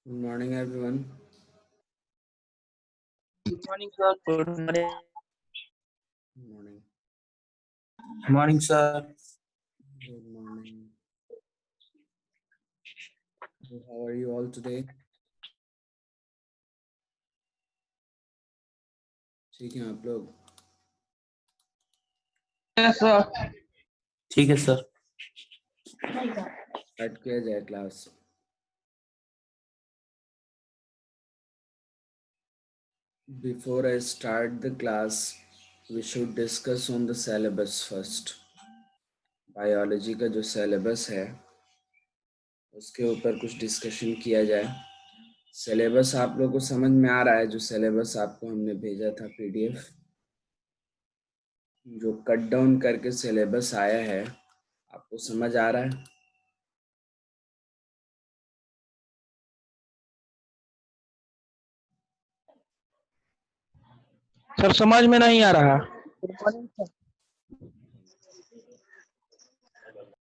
Good morning, everyone. Good morning, sir. Good morning. Good morning. Morning, sir. Good morning. So how are you all today? ठीक हैं आप लोग? Yes, sir. ठीक है sir. Start किया जाए class. Before I start the class, we should discuss on the syllabus first. Biology का जो सिलेबस है उसके ऊपर कुछ डिस्कशन किया जाए. सिलेबस आप लोगों को समझ में आ रहा है? जो सिलेबस आपको हमने भेजा था पीडीएफ, जो कट डाउन करके सिलेबस आया है, आपको समझ आ रहा है? सर समझ में नहीं आ रहा.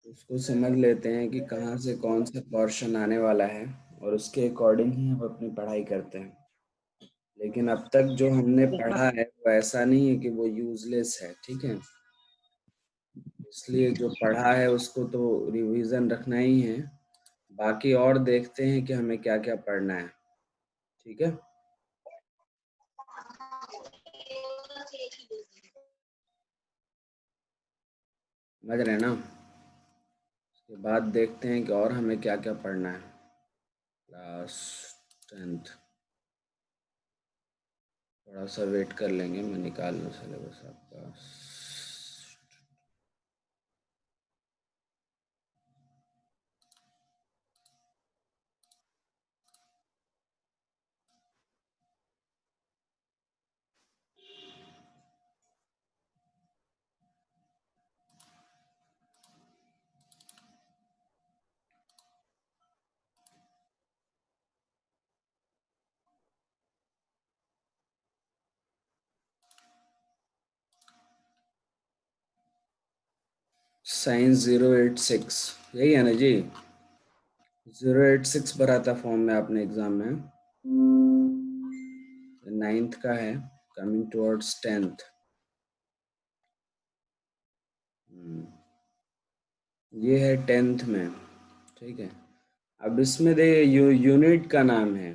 उसको समझ लेते हैं कि कहाँ से कौन सा पोर्शन आने वाला है और उसके अकॉर्डिंग ही हम अपनी पढ़ाई करते हैं. लेकिन अब तक जो हमने पढ़ा है वो ऐसा नहीं है कि वो यूजलेस है, ठीक है? इसलिए जो पढ़ा है उसको तो रिवीजन रखना ही है. बाकी और देखते हैं कि हमें क्या क्या पढ़ना है, ठीक है? समझ रहे हैं ना? उसके बाद देखते हैं कि और हमें क्या क्या पढ़ना है. Class 10th. थोड़ा सा वेट कर लेंगे, मैं निकाल लूँ सिलेबस आपका. साइंस 086 यही है ना जी? 086 भरा था फॉर्म में आपने एग्जाम में. 9th का है, कमिंग टुवर्ड्स 10th. ये है 10th में, ठीक है? अब इसमें देखिए यूनिट का नाम है,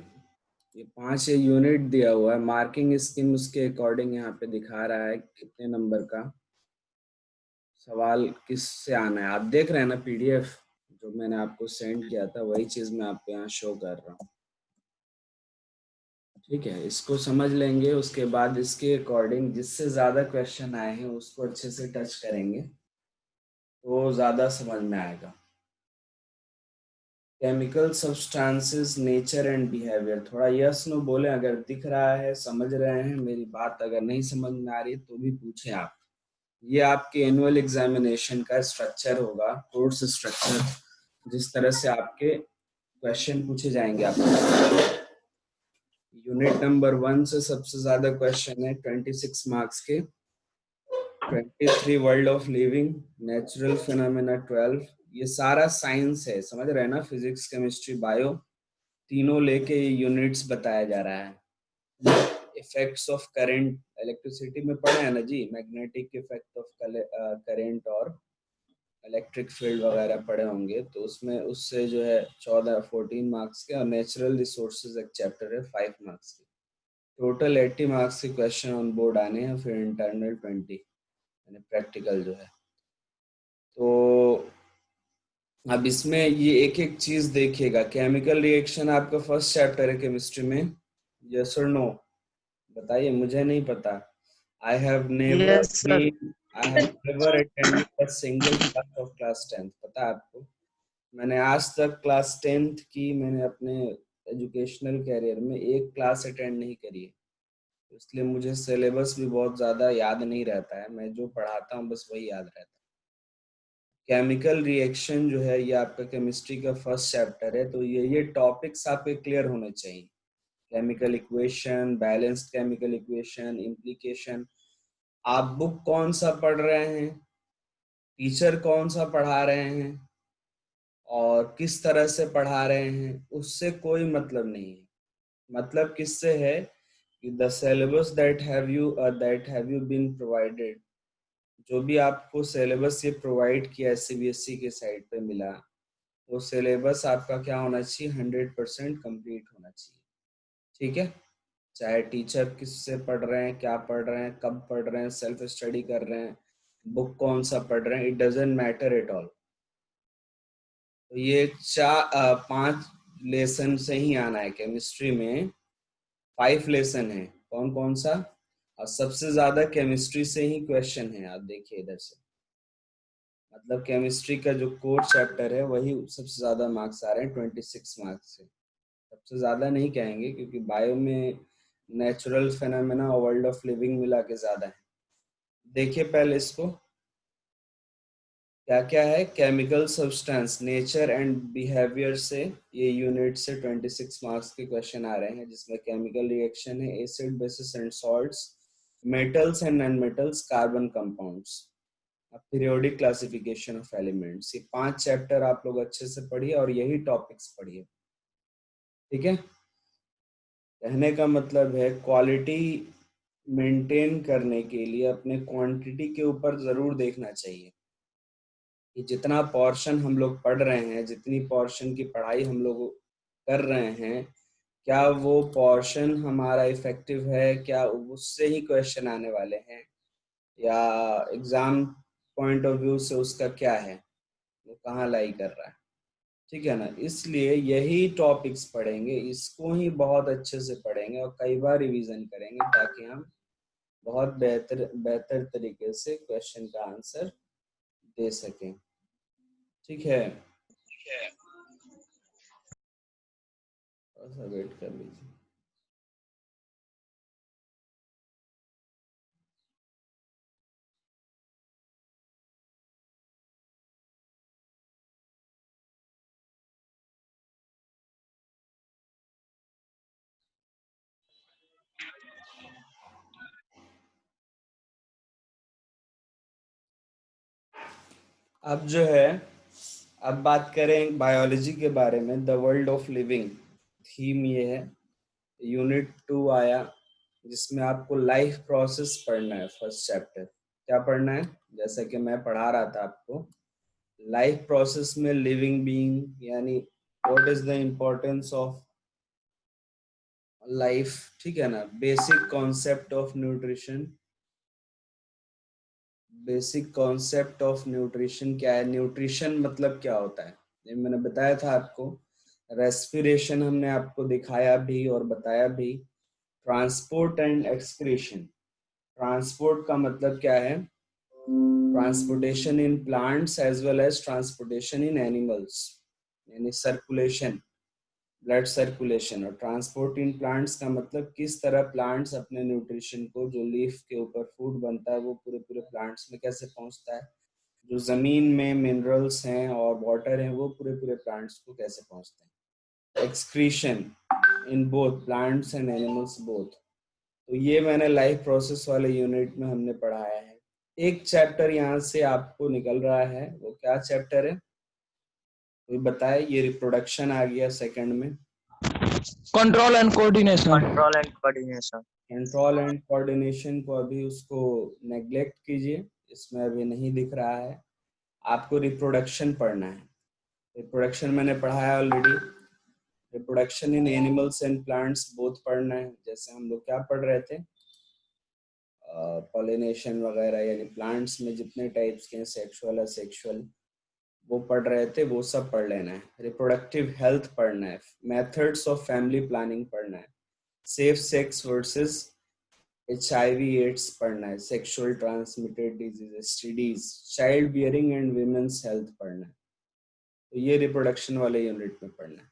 ये 5 यूनिट दिया हुआ है. मार्किंग स्कीम उसके अकॉर्डिंग यहाँ पे दिखा रहा है कितने नंबर का सवाल किस से आना है. आप देख रहे हैं ना पीडीएफ जो मैंने आपको सेंड किया था, वही चीज मैं आपको यहाँ शो कर रहा हूँ, ठीक है? इसको समझ लेंगे, उसके बाद इसके अकॉर्डिंग जिससे ज्यादा क्वेश्चन आए हैं उसको अच्छे से टच करेंगे तो ज्यादा समझ में आएगा. Chemical substances, nature and behaviour. थोड़ा यस नो बोले अगर दिख रहा है, समझ रहे हैं मेरी बात. अगर नहीं समझ में आ रही तो भी पूछें आप. ये आपके एनुअल एग्जामिनेशन का स्ट्रक्चर होगा, कोर्स स्ट्रक्चर, जिस तरह से आपके क्वेश्चन पूछे जाएंगे आपको. यूनिट नंबर 1 से सबसे ज्यादा क्वेश्चन है 26 मार्क्स के. 23 world of living, natural phenomena 12. ये सारा साइंस है, समझ रहे हैं ना? फिजिक्स, केमिस्ट्री, बायो तीनों लेके ये यूनिट्स बताया जा रहा है. इफेक्ट्स ऑफ करंट, इलेक्ट्रिसिटी में पढ़े हैं ना जी, मैग्नेटिक इफेक्ट ऑफ करंट और इलेक्ट्रिक फील्ड वगैरह पढ़े होंगे. तो उसमें उससे जो है 14 मार्क्स के. और नेचुरल रिसोर्सेज एक चैप्टर है 5 मार्क्स के. टोटल 80 मार्क्स के क्वेश्चन ऑन बोर्ड आने हैं, फिर इंटरनल 20 यानी प्रैक्टिकल जो है. तो अब इसमें ये एक एक चीज देखिएगा. केमिकल रिएक्शन आपका फर्स्ट चैप्टर है केमिस्ट्री में, यस और नो? बताइए, मुझे नहीं पता. I have never Yes, sir. Been I have never attended a single class of class 10th. पता है आपको? मैंने आज तक क्लास 10th की मैंने अपने एजुकेशनल कैरियर में एक क्लास अटेंड नहीं करी है. इसलिए मुझे सिलेबस भी बहुत ज़्यादा याद नहीं रहता है. मैं जो पढ़ाता हूँ बस वही याद रहता है. केमिकल रिएक्शन जो है ये आपका केमिस्ट्री का फर्स्ट चैप्टर है. तो ये टॉपिक्स आपके क्लियर होने चाहिए. Chemical equation, balanced chemical equation, implication. आप बुक कौन सा पढ़ रहे हैं, टीचर कौन सा पढ़ा रहे हैं, और किस तरह से पढ़ा रहे हैं उससे कोई मतलब नहीं है। मतलब किससे है कि the syllabus that have you been provided, जो भी आपको सिलेबस ये प्रोवाइड किया सीबीएसई के साइट पे मिला, वो सिलेबस आपका क्या होना चाहिए, 100% कंप्लीट होना चाहिए। ठीक है, चाहे टीचर किससे पढ़ रहे हैं, क्या पढ़ रहे हैं, कब पढ़ रहे हैं, सेल्फ स्टडी कर रहे हैं, बुक कौन सा पढ़ रहे हैं, it doesn't matter at all. तो ये 5 लेसन से ही आना है। केमिस्ट्री में 5 लेसन है, कौन कौन सा, और सबसे ज्यादा केमिस्ट्री से ही क्वेश्चन है। आप देखिए इधर से, मतलब केमिस्ट्री का जो कोर चैप्टर है वही सबसे ज्यादा मार्क्स आ रहे हैं, 26 मार्क्स से। सबसे ज्यादा नहीं कहेंगे क्योंकि बायो में नेचुरल फेनोमेना और वर्ल्ड ऑफ लिविंग मिला के ज्यादा है। देखिए पहले इसको, क्या क्या है, chemical substance, nature and behaviour से ये यूनिट से 26 मार्क्स के क्वेश्चन आ रहे हैं, जिसमें केमिकल रिएक्शन है, acid basis and salts, metals and non metals, carbon compounds, periodic classification of elements. ये 5 चैप्टर आप लोग अच्छे से पढ़िए और यही टॉपिक्स पढ़िए। ठीक है, कहने का मतलब है क्वालिटी मेंटेन करने के लिए अपने क्वांटिटी के ऊपर जरूर देखना चाहिए कि जितना पोर्शन हम लोग पढ़ रहे हैं, जितनी पोर्शन की पढ़ाई हम लोग कर रहे हैं, क्या वो पोर्शन हमारा इफेक्टिव है, क्या उससे ही क्वेश्चन आने वाले हैं, या एग्जाम पॉइंट ऑफ व्यू से उसका क्या है, वो कहाँ लाई कर रहा है। ठीक है ना, इसलिए यही टॉपिक्स पढ़ेंगे, इसको ही बहुत अच्छे से पढ़ेंगे और कई बार रिवीजन करेंगे ताकि हम बहुत बेहतर बेहतर तरीके से क्वेश्चन का आंसर दे सकें। ठीक है, थोड़ा सा वेट कर लीजिए। अब जो है, अब बात करें बायोलॉजी के बारे में, the world of living, theme ये है। यूनिट 2 आया जिसमें आपको लाइफ प्रोसेस पढ़ना है। फर्स्ट चैप्टर क्या पढ़ना है, जैसा कि मैं पढ़ा रहा था आपको, लाइफ प्रोसेस में लिविंग बीइंग यानी what is the importance of life. ठीक है ना, basic concept of nutrition, basic concept of nutrition क्या है, न्यूट्रिशन मतलब क्या होता है, ये मैंने बताया था आपको। रेस्पिरेशन हमने आपको दिखाया भी और बताया भी। ट्रांसपोर्ट एंड एक्सक्रीशन, ट्रांसपोर्ट का मतलब क्या है, transportation in plants as well as transportation in animals, यानी सर्कुलेशन, ब्लड सर्कुलेशन। और ट्रांसपोर्ट इन प्लांट्स का मतलब किस तरह प्लांट्स अपने न्यूट्रिशन को, जो लीफ के ऊपर फूड बनता है, वो पूरे पूरे प्लांट्स में कैसे पहुंचता है, जो जमीन में मिनरल्स हैं और वाटर हैं वो पूरे पूरे प्लांट्स को कैसे पहुंचते हैं। Excretion in both plants and animals both. तो ये मैंने लाइफ प्रोसेस वाले यूनिट में हमने पढ़ाया है। एक चैप्टर यहाँ से आपको निकल रहा है, वो क्या चैप्टर है, कोई बताए। ये रिप्रोडक्शन आ गया सेकंड में। Control and coordination. Control and coordination. Control and coordination को अभी उसको नेग्लेक्ट कीजिए, इसमें अभी नहीं दिख रहा है। आपको रिप्रोडक्शन पढ़ना है। रिप्रोडक्शन मैंने पढ़ाया already. Reproduction in animals and plants both पढ़ना है। जैसे हम लोग क्या पढ़ रहे थे, पॉलिनेशन वगैरह, यानी प्लांट्स में जितने टाइप्स के हैं, सेक्सुअल असेक्सुअल, वो पढ़ रहे थे, वो सब पढ़ लेना है। रिप्रोडक्टिव हेल्थ पढ़ना है। मेथड्स ऑफ फैमिली प्लानिंग पढ़ना है। Safe sex versus HIV AIDS पढ़ना है। Sexual transmitted disease STDs, child bearing and women's health पढ़ना है। तो ये रिप्रोडक्शन वाले यूनिट में पढ़ना है।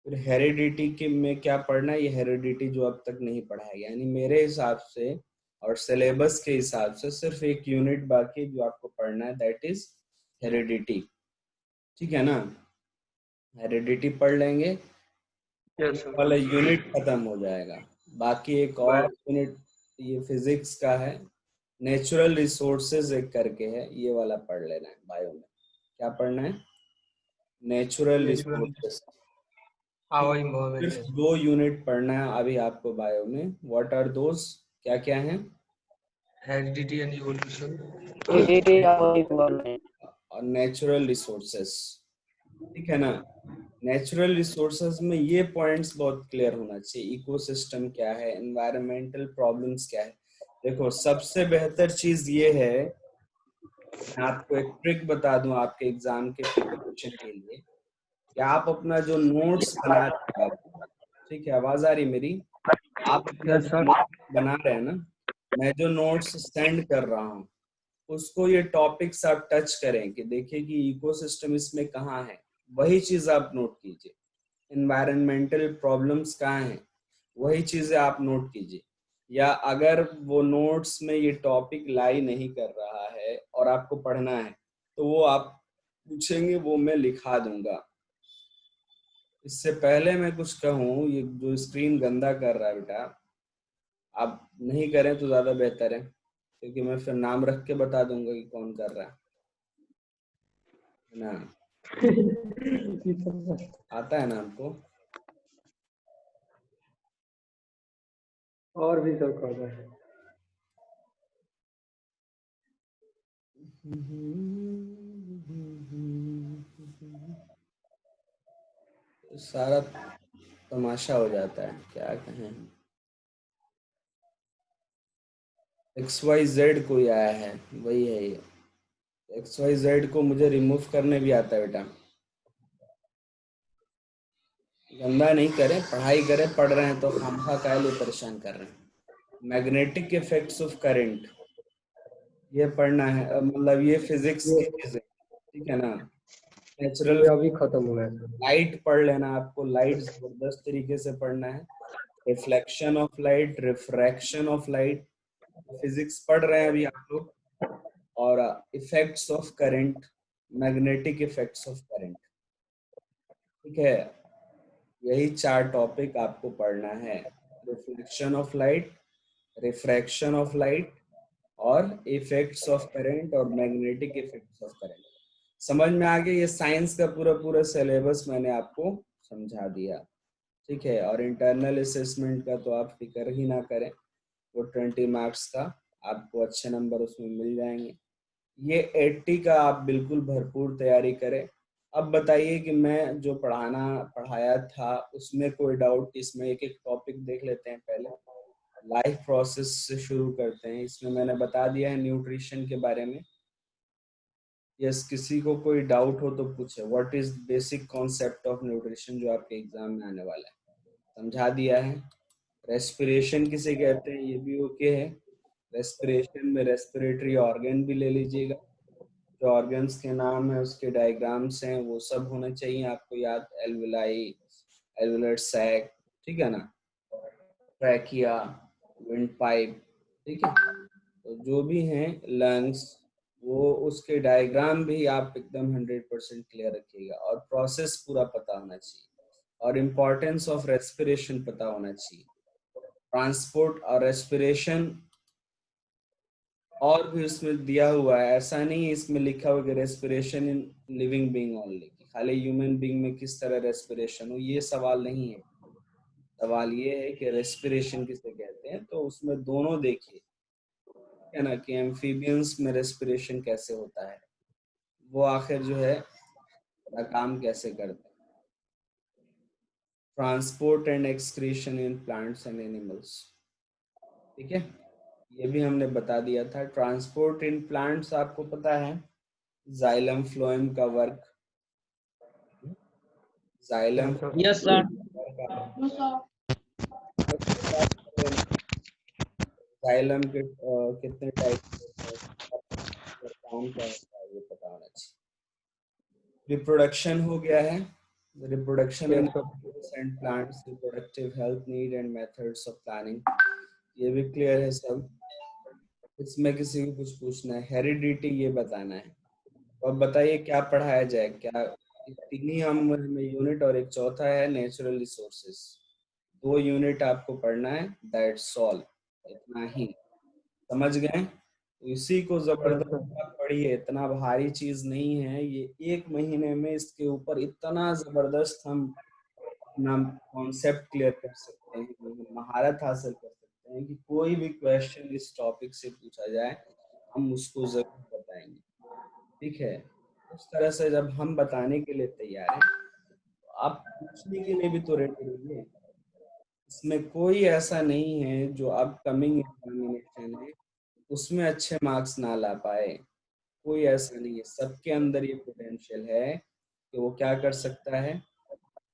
फिर हेरिडिटी के में क्या पढ़ना है, ये हेरिडिटी जो अब तक नहीं पढ़ा है, यानी मेरे हिसाब से और सिलेबस के हिसाब से सिर्फ एक यूनिट बाकी जो आपको पढ़ना है, दैट इज हेरिडिटी। ठीक है ना, हेरिडिटी पढ़ लेंगे, यस ये सर। वाला यूनिट खत्म हो जाएगा। बाकी एक और यूनिट ये फिजिक्स का है, नेचुरल रिसोर्सेज एक करके है, ये वाला पढ़ लेना है। बायो में क्या पढ़ना है, नेचुरल रिसोर्सेस। हाँ वही environment सिर्फ है। 2 यूनिट पढ़ना है अभी आपको बायो में। व्हाट आर दोस, क्या क्या हैं? Heredity and evolution। और नेचुरल रिसोर्सेस, ठीक है ना। नेचुरल रिसोर्सेज में ये पॉइंट्स बहुत क्लियर होना चाहिए। इकोसिस्टम क्या है, एनवायरमेंटल प्रॉब्लम्स क्या है। देखो सबसे बेहतर चीज ये है, मैं आपको एक ट्रिक बता दूं आपके एग्जाम के प्रिपरेशन के लिए, कि आप अपना जो नोट्स बना रहे हैं, ठीक है, आवाज आ रही मेरी? आप अपना Yes जो sir। नोट्स बना रहे हैं ना, मैं जो नोट्स सेंड कर रहा हूँ उसको ये टॉपिक्स आप टच करें कि देखिए कि इकोसिस्टम इसमें कहाँ है, वही चीज आप नोट कीजिए। एनवायरमेंटल प्रॉब्लम्स कहाँ हैं, वही चीजें आप नोट कीजिए। या अगर वो नोट्स में ये टॉपिक लाई नहीं कर रहा है और आपको पढ़ना है तो वो आप पूछेंगे, वो मैं लिखा दूंगा। इससे पहले मैं कुछ कहूँ, ये जो स्क्रीन गंदा कर रहा है बेटा, आप नहीं करें तो ज्यादा बेहतर है, क्योंकि मैं फिर नाम रख के बता दूंगा कि कौन कर रहा है ना। आता है ना आपको? और भी सब कर रहे हैं। सारा तमाशा हो जाता है, क्या कहें। XYZ कोई आया है, वही है ये। XYZ को मुझे रिमूव करने भी आता है बेटा। गंदा नहीं करें, पढ़ाई करें, पढ़ रहे हैं तो खामखा काहे लिए परेशान कर रहे हैं। मैग्नेटिक इफेक्ट्स ऑफ करंट, ये पढ़ना है, मतलब ये फिजिक्स की चीजें, ठीक है ना। नेचुरल ये अभी खत्म हुआ है सर। लाइट पढ़ लेना, आपको लाइट जबरदस्त तरीके से पढ़ना है। Reflection of light, refraction of light, physics पढ़ रहे हैं अभी आप लोग। और effects of current, magnetic effects of current, ठीक है। यही 4 टॉपिक आपको पढ़ना है। Reflection of light, refraction of light, और इफेक्ट्स ऑफ करंट, और मैग्नेटिक इफेक्ट्स ऑफ करंट। समझ में आ गया? ये साइंस का पूरा पूरा सिलेबस मैंने आपको समझा दिया, ठीक है। और इंटरनल असेसमेंट का तो आप फिक्र ही ना करें, वो 20 मार्क्स का, आपको अच्छे नंबर उसमें मिल जाएंगे। ये 80 का आप बिल्कुल भरपूर तैयारी करें। अब बताइए कि मैं जो पढ़ाया था उसमें कोई डाउट? इसमें एक एक टॉपिक देख लेते हैं पहले। लाइफ प्रोसेस से शुरू करते हैं। इसमें मैंने बता दिया है न्यूट्रिशन के बारे में। यस, किसी को कोई डाउट हो तो पूछे। What is basic concept of nutrition, जो आपके एग्जाम में आने वाला है, समझा दिया है। रेस्पिरेशन किसे कहते हैं ये भी ओके है। रेस्पिरेशन में रेस्पिरेटरी ऑर्गन भी ले लीजिएगा, जो ऑर्गन्स के नाम है उसके डायग्राम्स हैं वो सब होने चाहिए आपको याद। एल्विलाई, एल्विलर सैक, ठीक है ना, ट्रैकिया, विंड पाइप, ठीक है। तो जो भी हैं लंग्स, वो उसके डायग्राम भी आप एकदम 100% क्लियर रखिएगा। और प्रोसेस पूरा पता होना चाहिए, और इम्पोर्टेंस ऑफ रेस्पिरेशन पता होना चाहिए। ट्रांसपोर्ट और रेस्पिरेशन और भी उसमें दिया हुआ है, ऐसा नहीं है इसमें लिखा हुआ कि respiration in living being only, खाली ह्यूमन बीइंग में किस तरह रेस्पिरेशन हो, ये सवाल नहीं है। सवाल ये है कि रेस्पिरेशन किसे कहते हैं, तो उसमें दोनों देखिए, है ना, कि एम्फीबियंस में रेस्पिरेशन कैसे होता है, वो आखिर जो है अपना काम कैसे करते हैं। Transport and excretion in plants and animals, ठीक है, ये भी हमने बता दिया था। ट्रांसपोर्ट इन प्लांट्स आपको पता है, जाइलम फ्लोएम का work, xylem Yes sir। Xylem के कितने टाइप होते हैं, काम क्या होता है, ये पता होना चाहिए। रिप्रोडक्शन हो गया है, reproduction in and plants, reproductive health need and methods of planning, ये भी क्लियर है सब। इसमें किसी को कुछ पूछना है, हेरिडिटी ये बताना है। तो अब बताइए क्या पढ़ाया जाए, क्या 3 ही हम में यूनिट, और एक चौथा है नेचुरल रिसोर्सेस। 2 यूनिट आपको पढ़ना है, दैट्स ऑल, इतना ही। समझ गए? इसी को जबरदस्त आप पढ़िए, इतना भारी चीज नहीं है ये। 1 महीने में इसके ऊपर इतना जबरदस्त हम अपना कॉन्सेप्ट क्लियर कर सकते हैं, महारत हासिल कर सकते हैं कि कोई भी क्वेश्चन इस टॉपिक से पूछा जाए हम उसको जरूर बताएंगे। ठीक है, उस तरह से जब हम बताने के लिए तैयार हैं तो आप पूछने के लिए भी तो रेडी रहिए। इसमें कोई ऐसा नहीं है जो अपकमिंग एग्जामिनेशन है उसमें अच्छे मार्क्स ना ला पाए, कोई ऐसा नहीं है। सबके अंदर ये पोटेंशियल है कि वो क्या कर सकता है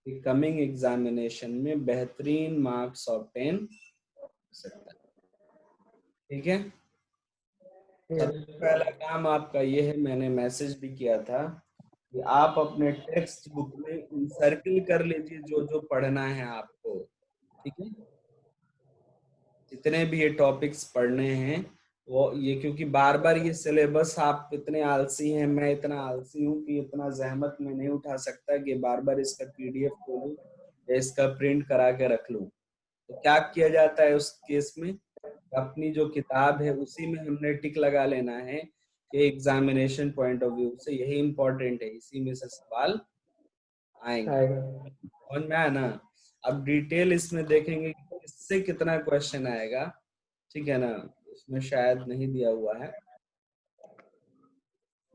कि कमिंग एग्जामिनेशन में बेहतरीन मार्क्स ऑब्टेन कर सकता है। ठीक है, सबसे पहला काम आपका ये है, मैंने मैसेज भी किया था कि आप अपने टेक्स्ट बुक में सर्किल कर लीजिए जो जो पढ़ना है आपको। ठीक है, जितने भी ये टॉपिक्स पढ़ने हैं वो ये, क्योंकि बार बार ये सिलेबस, आप इतने आलसी हैं, मैं इतना आलसी हूँ कि इतना जहमत में नहीं उठा सकता कि बार बार इसका पीडीएफ खोलूं या इसका प्रिंट करा के रख लूं। तो क्या किया जाता है उस केस में, अपनी जो किताब है उसी में हमने टिक लगा लेना है कि एग्जामिनेशन पॉइंट ऑफ व्यू से यही इंपॉर्टेंट है, इसी में से सवाल आएंगे। समझ में आया ना? अब डिटेल इसमें देखेंगे कि इससे कितना क्वेश्चन आएगा। ठीक है ना, इसमें शायद नहीं दिया हुआ है।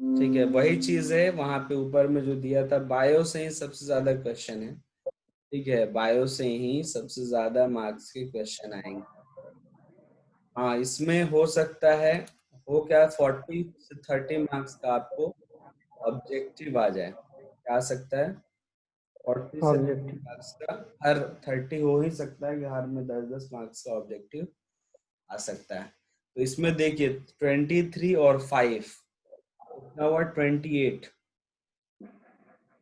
ठीक है, वही चीज है वहां पे ऊपर में जो दिया था, बायो से ही सबसे ज्यादा क्वेश्चन है। ठीक है, बायो से ही सबसे ज्यादा मार्क्स के क्वेश्चन आएंगे। हाँ, इसमें हो सकता है हो क्या 40 से 30 मार्क्स का आपको ऑब्जेक्टिव आ जाए। क्या आ सकता है? 40 से 30 ऑब्जेक्टिव। मार्क्स का, हर 30 हो ही सकता है कि हर में 10-10 मार्क्स का ऑब्जेक्टिव आ सकता है। तो इसमें देखिए 23 और 5 कितना हुआ, 28।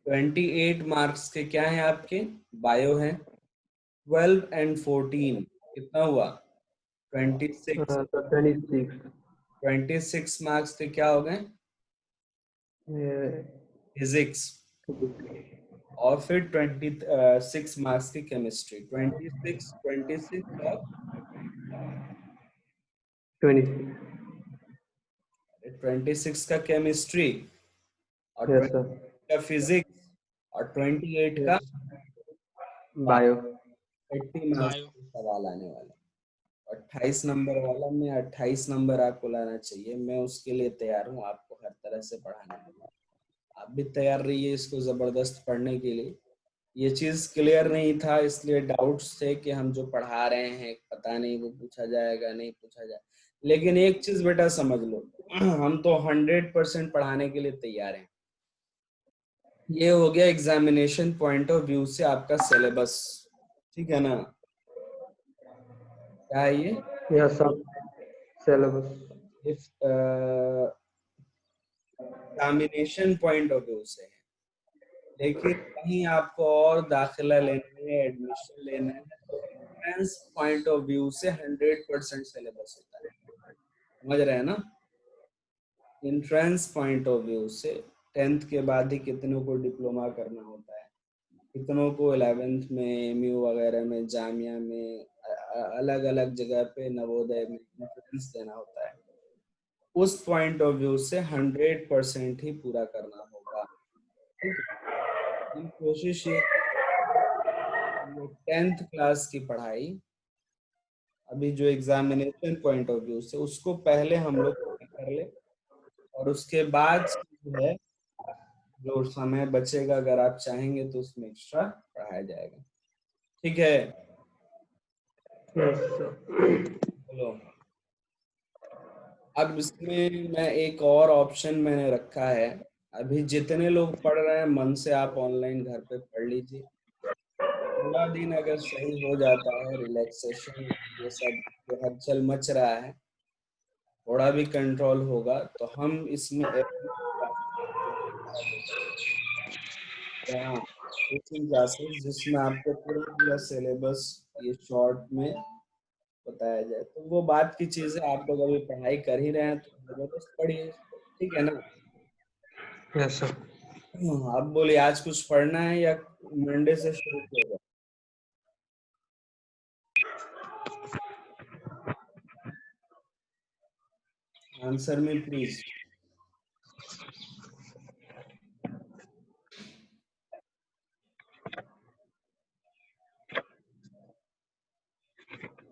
28 मार्क्स के क्या है आपके, बायो है। 12 एंड 14 कितना हुआ, 26। 26। 26 मार्क्स के क्या हो गए, फिजिक्स। और फिर 26 मार्क्स की केमिस्ट्री। 26, 26 और 26। 26 का केमिस्ट्री और यस 20 सर। का फिजिक्स और 28 का यस। बायो। 30 marks bio. के सवाल आने वाले। 28 नंबर वाला में 28 नंबर आपको लाना चाहिए। मैं उसके लिए तैयार हूँ, आपको हर तरह से पढ़ाने के लिए। आप भी तैयार रहिए इसको जबरदस्त पढ़ने के लिए। ये चीज क्लियर नहीं था इसलिए डाउट्स थे कि हम जो पढ़ा रहे हैं पता नहीं वो पूछा जाएगा नहीं पूछा जाए। लेकिन एक चीज बेटा समझ लो, हम तो 100% पढ़ाने के लिए तैयार हैं। ये हो गया एग्जामिनेशन पॉइंट ऑफ व्यू से आपका सिलेबस। ठीक है ना, क्या है ये, yes sir. Syllabus. If examination point of view से है। लेकिन कहीं आपको और दाखिला लेना है, एडमिशन लेना है, तो एंट्रेंस पॉइंट ऑफ व्यू से 100% सिलेबस होता है। समझ रहे हैं ना? एंट्रेंस पॉइंट ऑफ व्यू से 10th के बाद ही कितनों को डिप्लोमा करना होता है, कितनों को 11th में एमयू वगैरह में, जामिया में, अलग अलग जगह पे नवोदय में एंट्रेंस देना होता है। उस पॉइंट ऑफ व्यू से 100% ही पूरा करना होगा। ठीक है, हम कोशिश ये 10th क्लास की पढ़ाई, अभी जो एग्जामिनेशन पॉइंट ऑफ व्यू से, उसको पहले हम लोग कर ले, और उसके बाद जो है जो समय बचेगा अगर आप चाहेंगे तो उसमें एक्स्ट्रा पढ़ाया जाएगा। ठीक है, यस सर। बोलो। अब इसमें मैं एक और ऑप्शन मैंने रखा है, अभी जितने लोग पढ़ रहे हैं मन से आप ऑनलाइन घर पे पढ़ लीजिए। थोड़ा दिन अगर सही हो जाता है, रिलैक्सेशन ये सब जो हलचल मच रहा है थोड़ा भी कंट्रोल होगा, तो हम इसमें कोचिंग क्लासेस जिसमें आपको पूरा पूरा सिलेबस ये शॉर्ट में बताया जाए। तो वो बात की चीज है, आप लोग अभी पढ़ाई कर ही रहे हैं तो जबरदस्त पढ़िए इसको। ठीक है ना? Yes sir. आप बोलिए आज कुछ पढ़ना है या मंडे से शुरू किया जाए? Answer me please.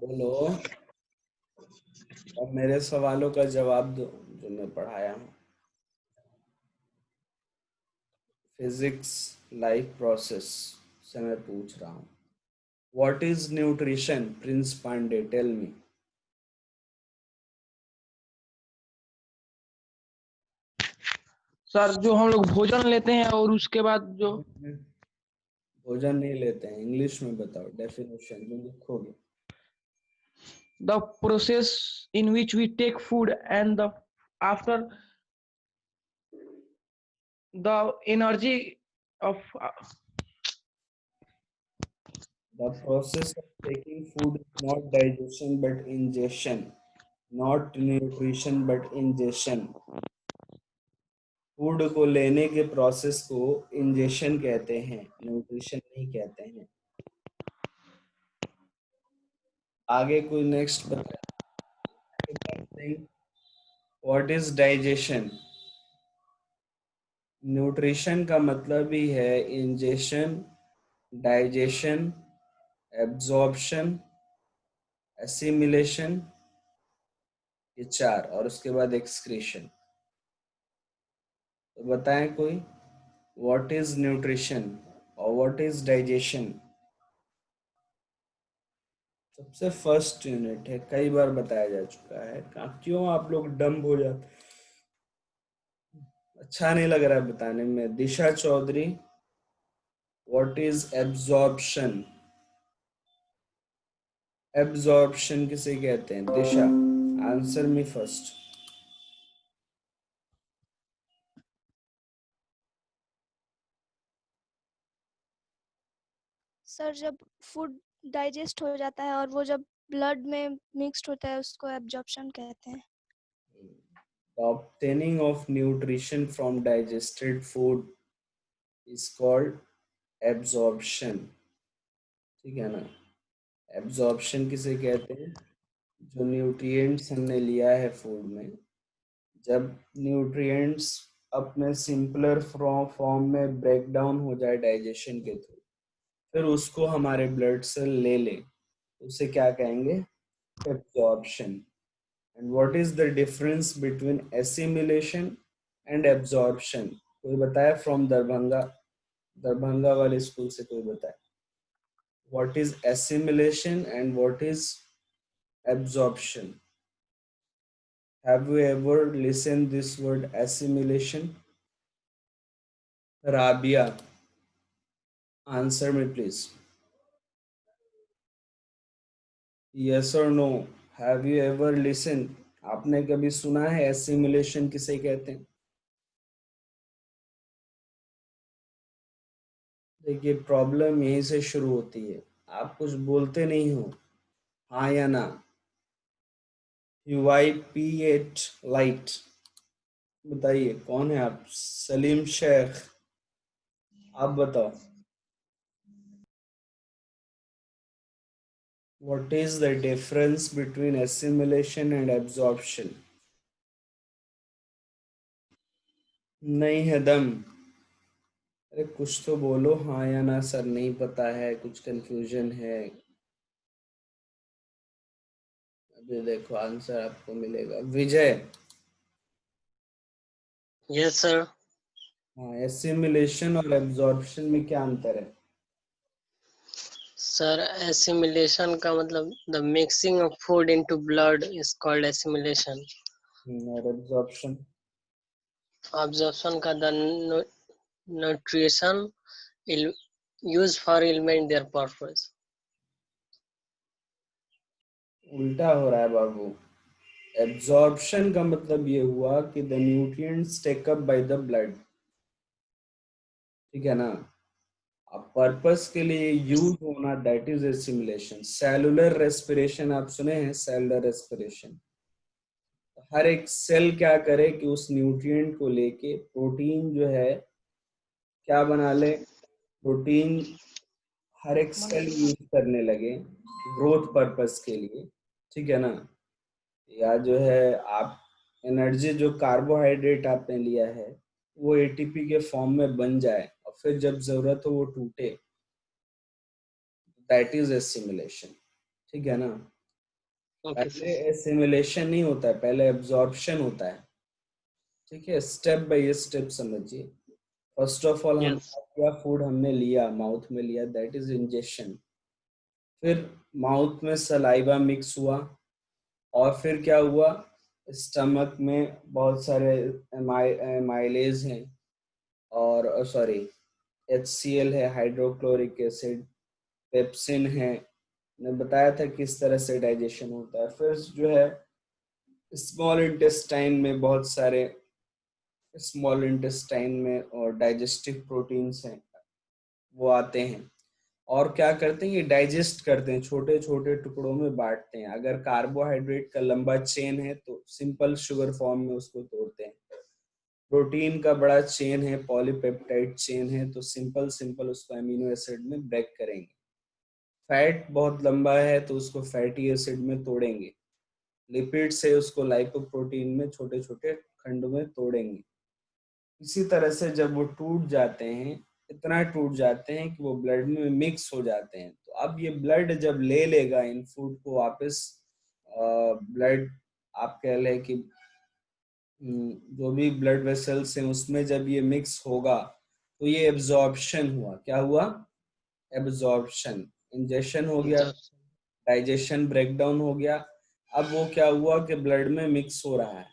बोलो। अब मेरे सवालों का जवाब दो जो मैं पढ़ाया हूँ। फिजिक्स लाइफ प्रोसेस से मैं पूछ रहा हूँ। What is nutrition? Prince Pandey, tell me. Sir जो हम लोग भोजन लेते हैं और उसके बाद जो भोजन नहीं लेते हैं, इंग्लिश में बताओ डेफिनेशन जो लिखोगे। the process in which we take food and the after the energy of The process of taking food is not digestion but ingestion, not nutrition but ingestion. Food को लेने के प्रोसेस को ingestion कहते हैं, nutrition नहीं कहते हैं। आगे कोई नेक्स्ट बताए। What is digestion? न्यूट्रिशन का मतलब ही है इंजेशन, डाइजेशन, एब्जॉर्प्शन, एसिमिलेशन, ये चार, और उसके बाद एक्सक्रीशन। तो बताएं कोई, व्हाट इज न्यूट्रिशन और व्हाट इज डाइजेशन? सबसे फर्स्ट यूनिट है, कई बार बताया जा चुका है। क्यों आप लोग डम्ब हो जाते? अच्छा नहीं लग रहा है बताने में। Disha Chaudhary, what is absorption? Absorption किसे कहते हैं? Disha, answer me first. Sir जब फूड डाइजेस्ट हो जाता है और वो जब ब्लड में मिक्स्ड होता है उसको एब्जॉर्प्शन कहते हैं। The obtaining of nutrition from digested food is called absorption। ठीक है ना? एब्जॉर्प्शन किसे कहते हैं? जो न्यूट्रिएंट्स हमने लिया है फूड में, जब न्यूट्रिएंट्स अपने सिंपलर फॉर्म में ब्रेक डाउन हो जाए डाइजेशन के थ्रू, फिर उसको हमारे ब्लड से ले लें, उसे क्या कहेंगे? Absorption. And what is the difference between assimilation and absorption? कोई बताया फ्रॉम दरभंगा? दरभंगा वाले स्कूल से कोई बताए what is assimilation and what is absorption? Have you ever listened this word assimilation? Rabia, answer me please. Yes or no? Have you ever listened? आपने कभी सुना है assimilation किसे कहते हैं? देखिए प्रॉब्लम यहीं से शुरू होती है, आप कुछ बोलते नहीं हो, हाँ या ना। UIP8 लाइट, बताइए कौन है आप? सलीम शेख, आप बताओ। What is the difference between assimilation and absorption? नहीं है दम। अरे कुछ तो बोलो, हाँ या ना। सर नहीं पता है, कुछ कंफ्यूजन है। अभी देखो आंसर आपको मिलेगा। विजय, यस सर। हाँ, एसिमिलेशन और एब्जॉर्प्शन में क्या अंतर है? सर एसिमिलेशन का मतलब the mixing of food into blood is called assimilation. और एब्जॉर्प्शन? ऑब्जर्प्शन का the nutrition use for element there purpose. उल्टा हो रहा है बाबू। एब्जॉर्प्शन का मतलब ये हुआ कि the nutrients take up by the blood, ठीक है ना? अब पर्पस के लिए यूज होना, that is assimilation. Cellular respiration आप सुने हैं? सेलुलर रेस्पिरेशन, हर एक सेल क्या करे कि उस न्यूट्रिएंट को लेके प्रोटीन जो है क्या बना ले, प्रोटीन हर एक सेल यूज करने लगे ग्रोथ पर्पस के लिए, ठीक है ना? या जो है आप एनर्जी जो कार्बोहाइड्रेट आपने लिया है वो एटीपी के फॉर्म में बन जाए और फिर जब जरूरत हो वो टूटे, दैट इज एसिमिलेशन। ठीक है ना? Okay, पहले sir. एसिमिलेशन नहीं होता है, पहले एब्जॉर्प्शन होता है। ठीक है, स्टेप बाय स्टेप समझिए। फर्स्ट ऑफ ऑल हम Yes. क्या फूड हमने लिया, माउथ में लिया, दैट इज इंजेक्शन। फिर माउथ में सलाइवा मिक्स हुआ और फिर क्या हुआ, स्टमक में बहुत सारे माइलेज हैं और सॉरी HCl है, हाइड्रोक्लोरिक एसिड, पेप्सिन है। मैंने बताया था किस तरह से डाइजेशन होता है। फिर जो है स्मॉल इंटेस्टाइन में बहुत सारे स्मॉल इंटेस्टाइन में और डाइजेस्टिव प्रोटीन्स हैं, वो आते हैं और क्या करते हैं, ये डाइजेस्ट करते हैं, छोटे छोटे टुकड़ों में बांटते हैं। अगर कार्बोहाइड्रेट का लंबा चेन है तो सिंपल शुगर फॉर्म में उसको तोड़ते हैं। प्रोटीन का बड़ा चेन है, पॉलीपेप्टाइड चेन है, तो सिंपल सिंपल उसको अमीनो एसिड में ब्रेक करेंगे। फैट बहुत लंबा है तो उसको फैटी एसिड में तोड़ेंगे। लिपिड से उसको लाइपोप्रोटीन में छोटे छोटे खंड में तोड़ेंगे। इसी तरह से जब वो टूट जाते हैं, इतना टूट जाते हैं कि वो ब्लड में मिक्स हो जाते हैं, तो अब ये ब्लड जब ले लेगा इन फूड को वापस, ब्लड आप कह लें कि जो भी ब्लड वेसल्स हैं उसमें जब ये मिक्स होगा तो ये एब्जॉर्प्शन हुआ। क्या हुआ? एब्जॉर्प्शन। इंजेक्शन हो गया, Absorption. डाइजेशन ब्रेकडाउन हो गया, अब वो क्या हुआ कि ब्लड में मिक्स हो रहा है,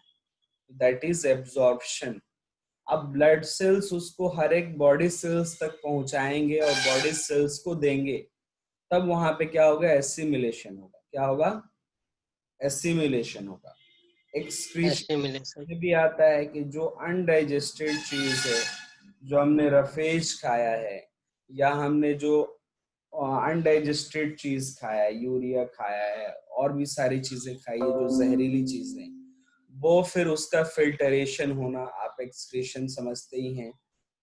दैट इज एब्जॉर्प्शन। अब ब्लड सेल्स उसको हर एक बॉडी सेल्स तक पहुंचाएंगे और बॉडी सेल्स को देंगे, तब वहां पे क्या होगा, एसिमिलेशन होगा। क्या होगा? एसिमिलेशन होगा। Excretion Assimilation. में भी आता है कि जो अनडाइजेस्टेड चीज है, जो हमने रफेज खाया है या हमने जो अनडाइजेस्टेड चीज खाया है, यूरिया खाया है और भी सारी चीजें खाई है जो जहरीली चीजें, वो फिर उसका फिल्टरेशन होना, आप एक्सक्रीशन समझते ही हैं,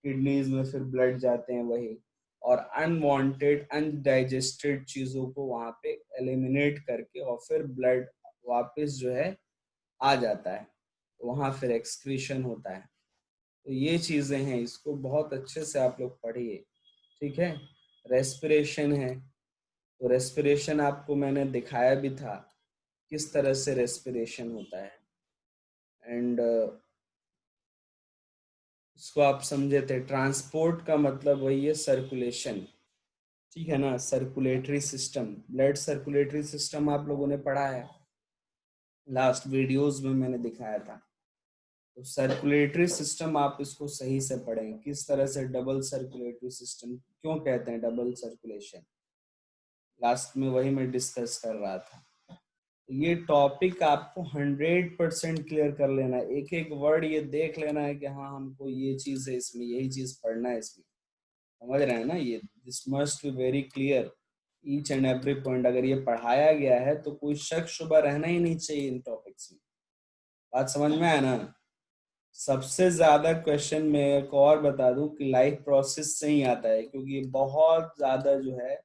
किडनीज में फिर ब्लड जाते हैं वही, और अनवांटेड अनडाइजेस्टेड चीजों को वहां पे एलिमिनेट करके और फिर ब्लड वापस जो है आ जाता है, वहां फिर एक्सक्रीशन होता है। तो ये चीजें हैं, इसको बहुत अच्छे से आप लोग पढ़िए। ठीक है? रेस्पिरेशन है, तो रेस्पिरेशन आपको मैंने दिखाया भी था किस तरह से रेस्पिरेशन होता है, एंड इसको आप समझे थे। ट्रांसपोर्ट का मतलब वही है सर्कुलेशन। ठीक है ना? Circulatory system, blood circulatory system आप लोगों ने पढ़ा है, लास्ट वीडियोस में मैंने दिखाया था। तो सर्कुलेटरी सिस्टम आप इसको सही से पढ़ें, किस तरह से डबल सर्कुलेटरी सिस्टम, क्यों कहते हैं डबल सर्कुलेशन, लास्ट में वही मैं डिस्कस कर रहा था। ये टॉपिक आपको 100% क्लियर कर लेना है, एक एक वर्ड ये देख लेना है कि हाँ हमको ये चीज है इसमें, यही चीज पढ़ना है इसमें। समझ रहे हैं ना? ये this must be very clear, each and every point. अगर ये पढ़ाया गया है तो कोई शक शुबा रहना ही नहीं चाहिए इन टॉपिक्स में। बात समझ में आया ना? सबसे ज्यादा क्वेश्चन मैं एक और बता दूं कि लाइफ प्रोसेस से ही आता है, क्योंकि ये बहुत ज्यादा जो है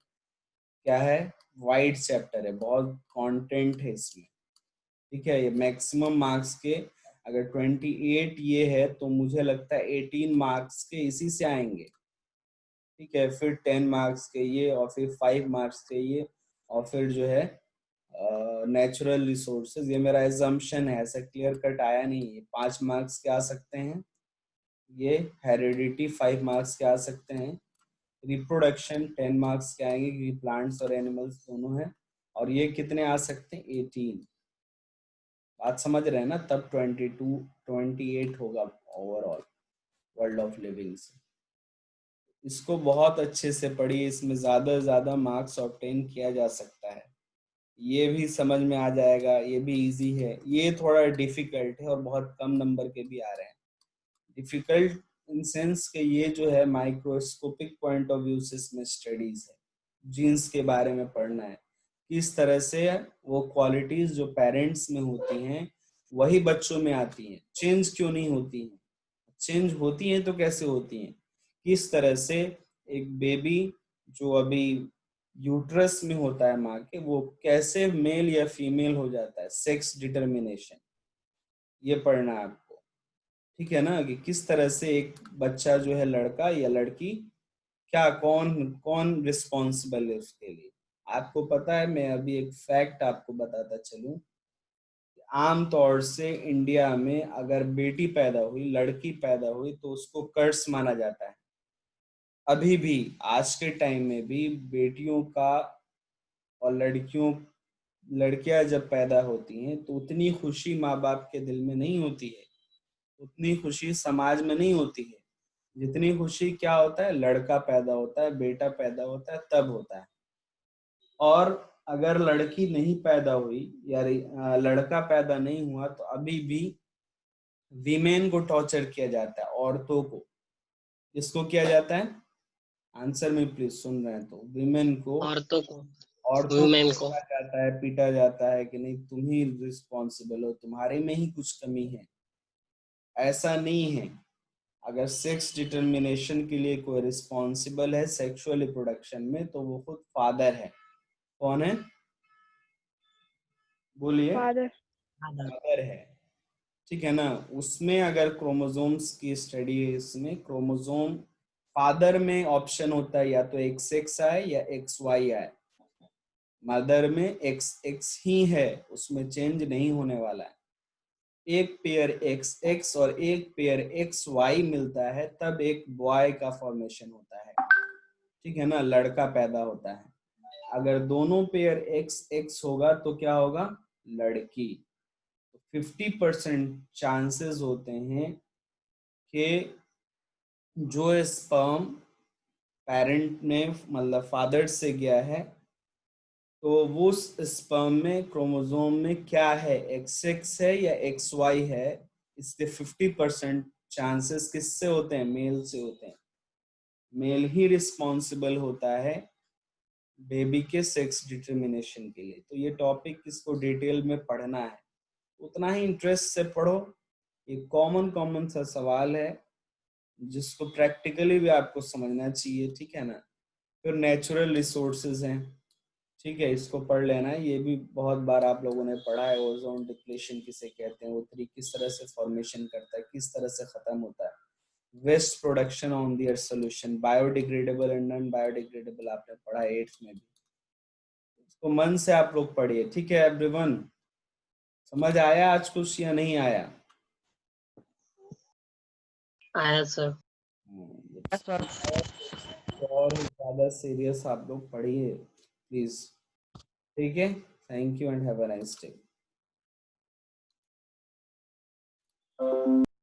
क्या है, वाइड चैप्टर है, बहुत कंटेंट है इसमें। ठीक है? ये मैक्सिमम मार्क्स के अगर 28 ये है तो मुझे लगता है 18 मार्क्स के इसी से आएंगे। ठीक है? फिर 10 मार्क्स के ये, और फिर 5 मार्क्स के ये, और फिर जो है नेचुरल रिसोर्सेज। ये मेरा एजम्पशन है, ऐसा क्लियर कट आया नहीं है। 5 मार्क्स के आ सकते हैं, ये हेरिडिटी 5 मार्क्स के आ सकते हैं, रिप्रोडक्शन 10 मार्क्स के आएंगे क्योंकि प्लांट्स और एनिमल्स दोनों हैं, और ये कितने आ सकते हैं, 18। बात समझ रहे हैं ना? तब 22 28 होगा ओवरऑल वर्ल्ड ऑफ लिविंग से। इसको बहुत अच्छे से पढ़िए, इसमें ज्यादा से ज्यादा मार्क्स ऑब्टेन किया जा सकता है। ये भी समझ में आ जाएगा, ये भी इजी है। ये थोड़ा डिफिकल्ट है और बहुत कम नंबर के भी आ रहे हैं। डिफिकल्ट इन सेंस के ये जो है माइक्रोस्कोपिक पॉइंट ऑफ व्यू से इसमें स्टडीज है, जीन्स के बारे में पढ़ना है, किस तरह से वो क्वालिटीज जो पेरेंट्स में होती हैं वही बच्चों में आती हैं, चेंज क्यों नहीं होती हैं, चेंज होती हैं तो कैसे होती हैं, किस तरह से एक बेबी जो अभी यूट्रस में होता है माँ के, वो कैसे मेल या फीमेल हो जाता है, सेक्स डिटर्मिनेशन, ये पढ़ना है आपको, ठीक है ना, कि किस तरह से एक बच्चा जो है, लड़का या लड़की, क्या कौन कौन रिस्पॉन्सिबल है उसके लिए। आपको पता है, मैं अभी एक फैक्ट आपको बताता चलूं, आम तौर से इंडिया में अगर बेटी पैदा हुई, लड़की पैदा हुई, तो उसको कर्स माना जाता है। अभी भी आज के टाइम में भी बेटियों का और लड़कियां जब पैदा होती हैं तो उतनी खुशी माँ बाप के दिल में नहीं होती है, उतनी खुशी समाज में नहीं होती है जितनी खुशी क्या होता है, लड़का पैदा होता है, बेटा पैदा होता है, तब होता है। और अगर लड़की नहीं पैदा हुई या लड़का पैदा नहीं हुआ तो अभी भी वीमेन को टॉर्चर किया जाता है, औरतों को। किसको किया जाता है? आंसर में प्लीज, सुन रहे हैं तो। वीमेन को, औरतों को, औरतों को वुमेन को। मारा जाता है, पीटा जाता है कि नहीं तुम ही रिस्पॉन्सिबल हो, तुम्हारे में ही कुछ कमी है। ऐसा नहीं है। अगर सेक्स डिटर्मिनेशन के लिए कोई रिस्पॉन्सिबल है सेक्सुअल रिप्रोडक्शन में, तो वो खुद फादर है। कौन है? बोलिए। फादर। फादर है, ठीक है ना। उसमें अगर क्रोमोसोम्स की स्टडी है, इसमें क्रोमोसोम फादर में ऑप्शन होता है, या तो एक्स एक्स आए या एक्स वाई आए। मदर में एक्स एक्स ही है, उसमें चेंज नहीं होने वाला है। एक पेयर एक्स एक्स और एक पेयर एक्स वाई मिलता है, तब एक बॉय का फॉर्मेशन होता है, ठीक है ना, लड़का पैदा होता है। अगर दोनों पेयर एक्स एक्स होगा तो क्या होगा? लड़की। 50% चांसेस होते हैं कि जो स्पर्म पेरेंट ने, मतलब फादर से गया है, तो वो स्पर्म में, क्रोमोसोम में क्या है, एक्स एक्स है या एक्स वाई है, इसके 50% चांसेस किससे होते हैं? मेल से होते हैं। मेल ही रिस्पॉन्सिबल होता है बेबी के सेक्स डिटर्मिनेशन के लिए। तो ये टॉपिक किसको डिटेल में पढ़ना है उतना ही इंटरेस्ट से पढ़ो। ये कॉमन कॉमन सा सवाल है जिसको प्रैक्टिकली भी आपको समझना चाहिए, ठीक है ना। फिर नेचुरल रिसोर्सेज हैं, ठीक है, इसको पढ़ लेना है। ये भी बहुत बार आप लोगों ने पढ़ा है, ओजोन डिप्लेशन किसे कहते हैं, वो किस तरह से फॉर्मेशन करता है, किस तरह से खत्म होता है। Waste production on their solution, biodegradable and non biodegradable आपने पढ़ा है 8th में भी। इसको मन से आप लोग पढ़िए, ठीक है एवरीवन। समझ आया आज कुछ या नहीं आया? आया सर। Yes, sir. और ज्यादा सीरियस आप लोग पढ़िए प्लीज, ठीक है। Thank you and have a nice day.